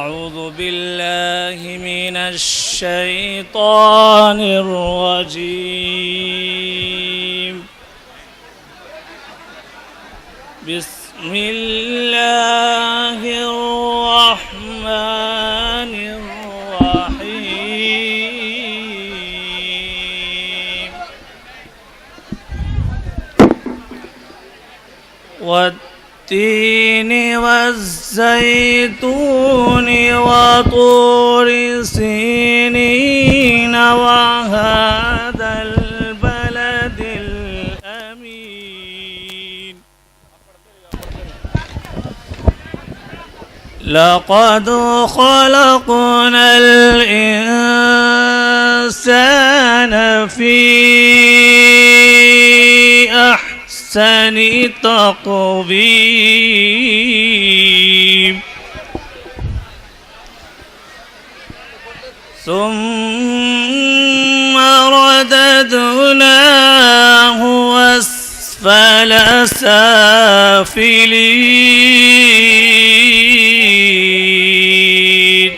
أعوذ بالله من الشيطان الرجيم. بسم الله الرحمن الرحيم. والتين والزيتون وطور سينين وهذا البلد الأمين. لقد خلقنا الإنسان في أحسن تقويم ثم رددناه أسفل سافلين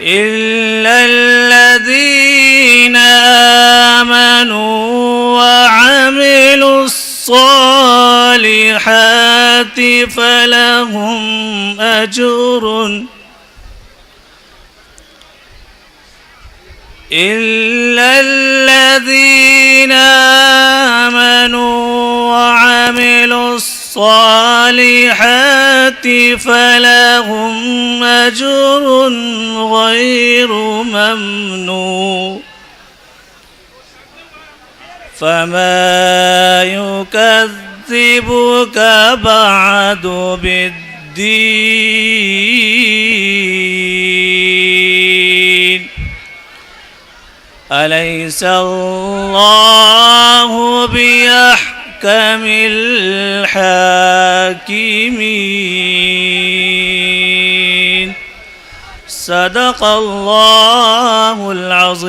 إلا الذين آمنوا وعملوا الصالحات فلهم أجر إلا الذين آمنوا وعملوا الصالحات فلهم أجر غير ممنون. فما يكذبك بعد بالدين. أليس الله بأحكم الحاكمين. صدق الله العظيم.